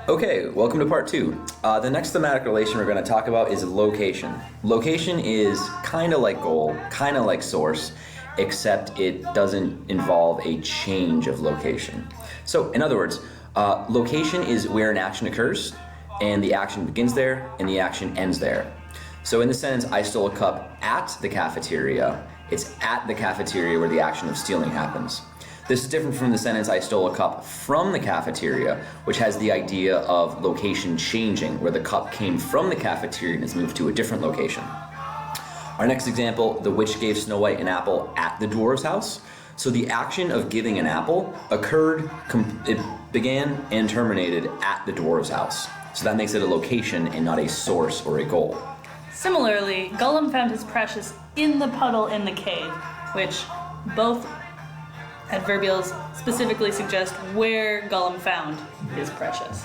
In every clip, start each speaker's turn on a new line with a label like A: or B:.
A: Okay, welcome to part two. The next thematic relation we're going to talk about is location. Location is kind of like goal, kind of like source, except it doesn't involve a change of location. So, in other words, location is where an action occurs, and the action begins there, and the action ends there. So in this sentence, I stole a cup at the cafeteria. It's at the cafeteria where the action of stealing happens. This is different from the sentence, I stole a cup from the cafeteria, which has the idea of location changing, where the cup came from the cafeteria and has moved to a different location. Our next example, the witch gave Snow White an apple at the dwarf's house. So the action of giving an apple occurred, it began and terminated at the dwarf's house. So that makes it a location and not a source or a goal.
B: Similarly, Gollum found his precious in the puddle in the cave, which both adverbials specifically suggest where Gollum found his precious.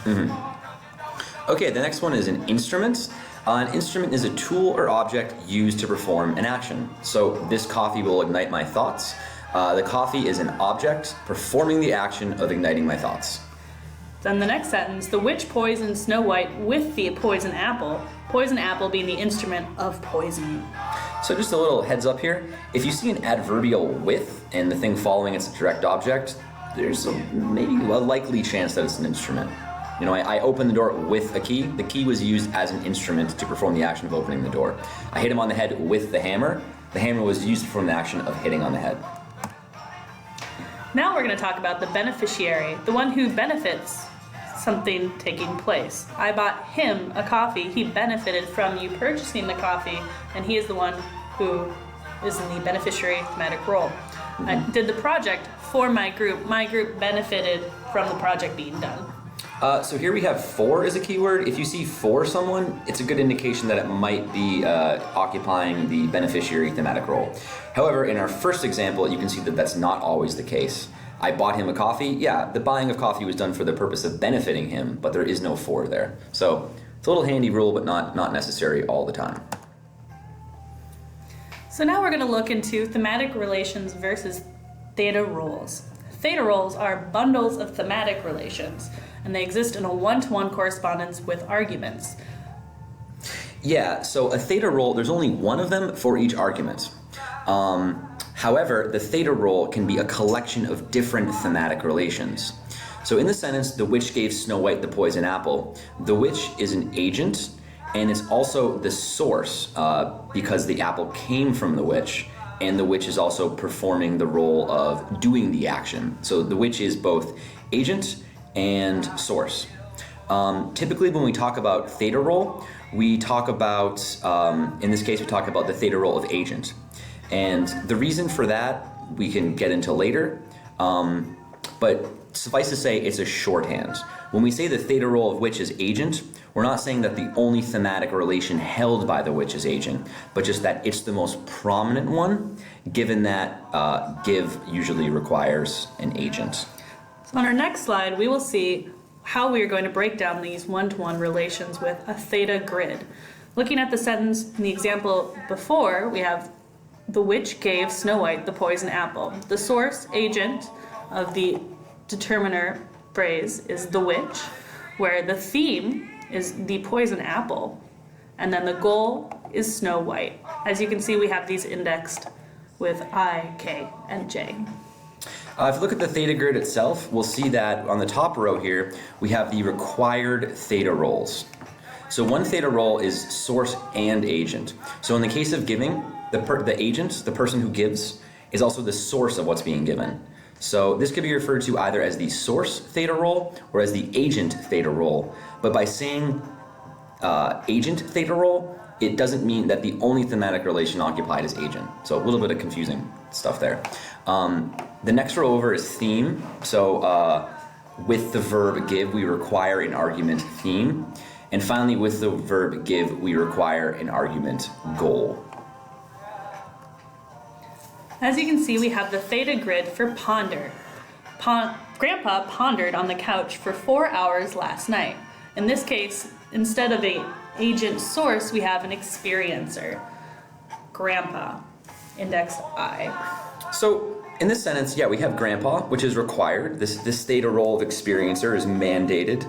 A: Okay, the next one is an instrument. An instrument is a tool or object used to perform an action. So this coffee will ignite my thoughts. The coffee is an object performing the action of igniting my thoughts.
B: Then the next sentence, the witch poisoned Snow White with the poison apple being the instrument of poisoning.
A: So just a little heads up here, if you see an adverbial with and the thing following it's a direct object, there's maybe a likely chance that it's an instrument. You know, I opened the door with a key. The key was used as an instrument to perform the action of opening the door. I hit him on the head with the hammer. The hammer was used to perform the action of hitting on the head.
B: Now we're going to talk about the beneficiary, the one who benefits something taking place. I bought him a coffee. He benefited from you purchasing the coffee, and he is the one who is in the beneficiary thematic role. I did the project for my group. My group benefited from the project being done.
A: So here we have for as a keyword. If you see for someone, it's a good indication that it might be occupying the beneficiary thematic role. However, in our first example, you can see that that's not always the case. I bought him a coffee. Yeah, the buying of coffee was done for the purpose of benefiting him, but there is no for there. So it's a little handy rule, but not necessary all the time.
B: So now we're going to look into thematic relations versus theta roles. Theta roles are bundles of thematic relations, and they exist in a one-to-one correspondence with arguments.
A: Yeah, so a theta role, there's only one of them for each argument. However, the theta role can be a collection of different thematic relations. So in the sentence, the witch gave Snow White the poison apple, the witch is an agent, and it's also the source because the apple came from the witch, and the witch is also performing the role of doing the action. So the witch is both agent and source. Typically when we talk about theta role, we talk about, in this case, we talk about the theta role of agent. And the reason for that we can get into later, but suffice to say it's a shorthand. When we say the theta role of witch is agent, we're not saying that the only thematic relation held by the witch is agent, but just that it's the most prominent one, given that give usually requires an agent.
B: So on our next slide, we will see how we are going to break down these one-to-one relations with a theta grid. Looking at the sentence in the example before, we have the witch gave Snow White the poison apple. The source agent of the determiner phrase is the witch, where the theme is the poison apple, and then the goal is Snow White. As you can see, we have these indexed with I, K, and J.
A: If you look at the theta grid itself, we'll see that on the top row here, we have the required theta roles. So one theta role is source and agent. So in the case of giving, the agent, the person who gives, is also the source of what's being given. So this could be referred to either as the source theta role or as the agent theta role. But by saying agent theta role, it doesn't mean that the only thematic relation occupied is agent. So a little bit of confusing stuff there. The next row over is theme. So with the verb give, we require an argument theme. And finally, with the verb give, we require an argument goal.
B: As you can see, we have the theta grid for ponder. Grandpa pondered on the couch for 4 hours last night. In this case, instead of an agent source, we have an experiencer. Grandpa, index I.
A: So In this sentence, yeah, we have grandpa, which is required. This theta role of experiencer is mandated.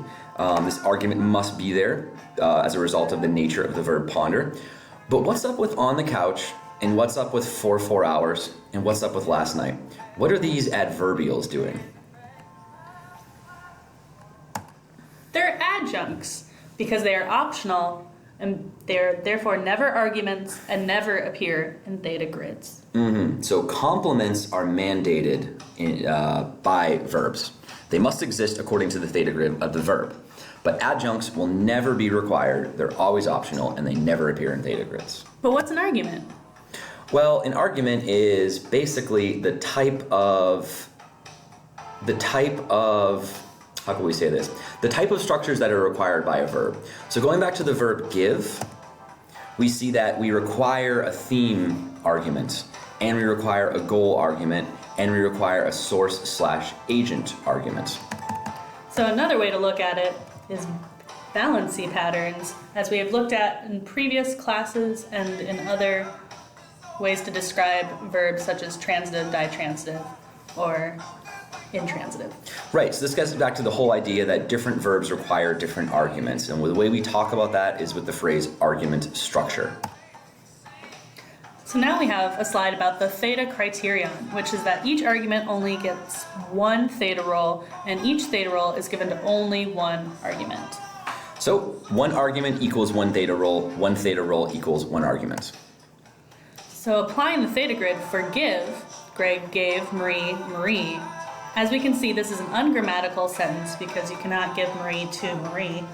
A: This argument must be there as a result of the nature of the verb ponder. But what's up with on the couch, and what's up with for 4 hours, and what's up with last night? What are these adverbials doing?
B: They're adjuncts because they are optional and they're therefore never arguments and never appear in theta grids.
A: So complements are mandated by verbs. They must exist according to the theta grid of the verb. But adjuncts will never be required, they're always optional, and they never appear in theta grids.
B: But what's an argument?
A: Well, an argument is basically the type of, how can we say this? The type of structures that are required by a verb. So going back to the verb give, we see that we require a theme argument, and we require a goal argument, and we require a source/agent argument.
B: So another way to look at it is valency patterns, as we have looked at in previous classes and in other ways to describe verbs such as transitive, ditransitive, or intransitive.
A: Right, so this gets back to the whole idea that different verbs require different arguments, and the way we talk about that is with the phrase argument structure.
B: So now we have a slide about the theta criterion, which is that each argument only gets one theta role, and each theta role is given to only one argument.
A: So one argument equals one theta role equals one argument.
B: So applying the theta grid for give, Greg gave Marie Marie, as we can see, this is an ungrammatical sentence because you cannot give Marie to Marie.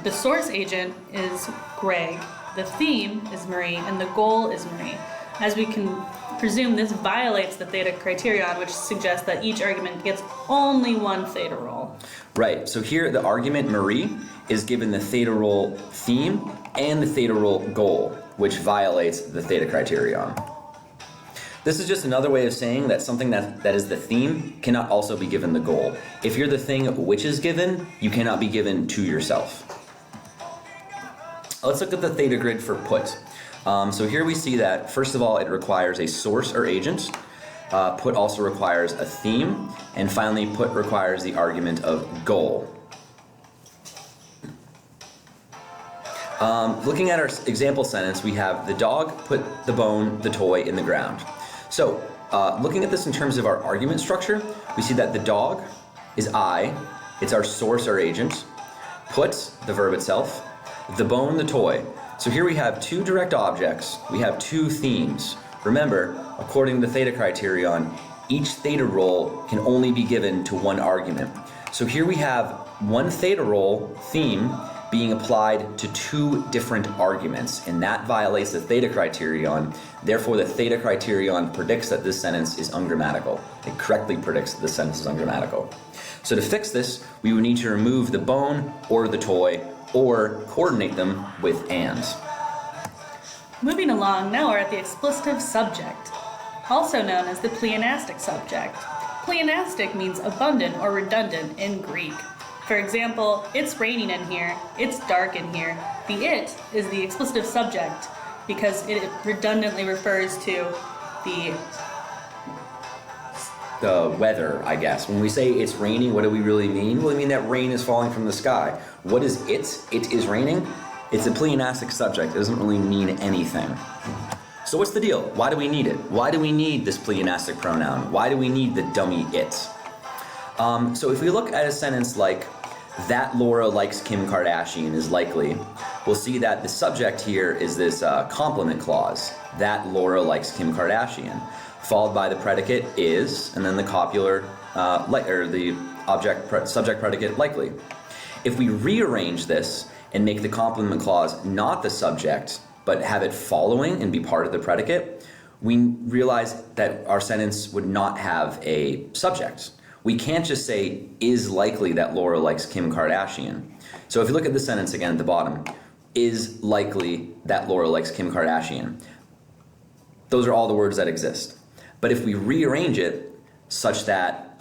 B: The source agent is Greg, the theme is Marie, and the goal is Marie. As we can presume, this violates the theta criterion, which suggests that each argument gets only one theta role.
A: Right, so here the argument Marie is given the theta role theme and the theta role goal, which violates the theta criterion. This is just another way of saying that something that is the theme cannot also be given the goal. If you're the thing which is given, you cannot be given to yourself. Let's look at the theta grid for put. So here we see that, first of all, it requires a source or agent. Put also requires a theme. And finally, put requires the argument of goal. Looking at our example sentence, we have the dog put the bone, the toy in the ground. So, looking at this in terms of our argument structure, we see that the dog is I, it's our source or agent, put, the verb itself, the bone, the toy. So here we have two direct objects, we have two themes. Remember, according to the theta criterion, each theta role can only be given to one argument. So here we have one theta role theme being applied to two different arguments, and that violates the theta criterion. Therefore, the theta criterion predicts that this sentence is ungrammatical. It correctly predicts that this sentence is ungrammatical. So to fix this, we would need to remove the bone or the toy, or coordinate them with ands.
B: Moving along, now we're at the explicative subject, also known as the pleonastic subject. Pleonastic means abundant or redundant in Greek. For example, it's raining in here, it's dark in here. The it is the explicative subject because it redundantly refers to the
A: weather, I guess. When we say it's raining, what do we really mean? Well, we mean that rain is falling from the sky. What is it? It is raining. It's a pleonastic subject. It doesn't really mean anything. So what's the deal? Why do we need it? Why do we need this pleonastic pronoun? Why do we need the dummy it? So if we look at a sentence like, that Laura likes Kim Kardashian is likely, we'll see that the subject here is this complement clause, that Laura likes Kim Kardashian, followed by the predicate is, and then the copular, or the subject predicate likely. If we rearrange this and make the complement clause not the subject, but have it following and be part of the predicate, we realize that our sentence would not have a subject. We can't just say, is likely that Laura likes Kim Kardashian. So if you look at the sentence again at the bottom, is likely that Laura likes Kim Kardashian. Those are all the words that exist. But if we rearrange it such that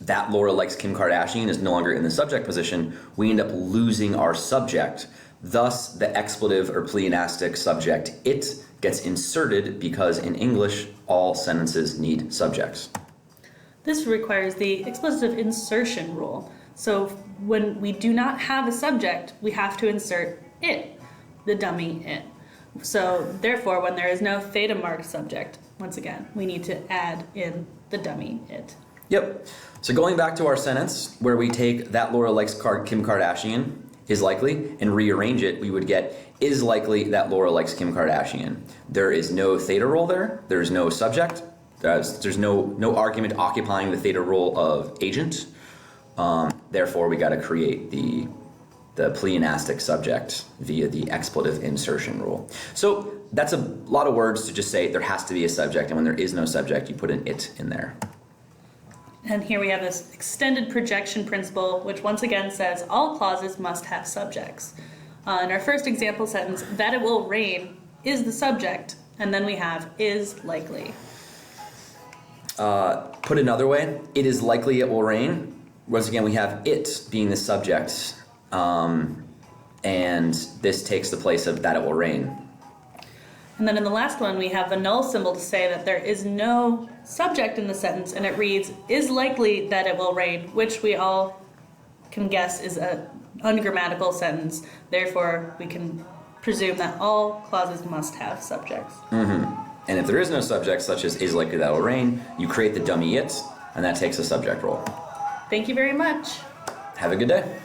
A: that Laura likes Kim Kardashian is no longer in the subject position, we end up losing our subject. Thus, the expletive or pleonastic subject, it, gets inserted because in English, all sentences need subjects.
B: This requires the explicitive insertion rule. So when we do not have a subject, we have to insert it, the dummy it. So therefore, when there is no theta marked subject, once again, we need to add in the dummy it.
A: Yep. So going back to our sentence where we take that Laura likes Kim Kardashian is likely and rearrange it, we would get is likely that Laura likes Kim Kardashian. There is no theta role there. There's no subject. There's no argument occupying the theta role of agent. Therefore, we got to create the pleonastic subject via the expletive insertion rule. So that's a lot of words to just say there has to be a subject, and when there is no subject, you put an it in there.
B: And here we have this extended projection principle, which once again says all clauses must have subjects. In our first example sentence, that it will rain is the subject, and then we have is likely.
A: Put another way, it is likely it will rain. Once again, we have it being the subject, and this takes the place of that it will rain.
B: And then in the last one, we have the null symbol to say that there is no subject in the sentence, and it reads, is likely that it will rain, which we all can guess is an ungrammatical sentence. Therefore, we can presume that all clauses must have subjects.
A: And if there is no subject, such as is likely that it will rain, you create the dummy it, and that takes a subject role.
B: Thank you very much.
A: Have a good day.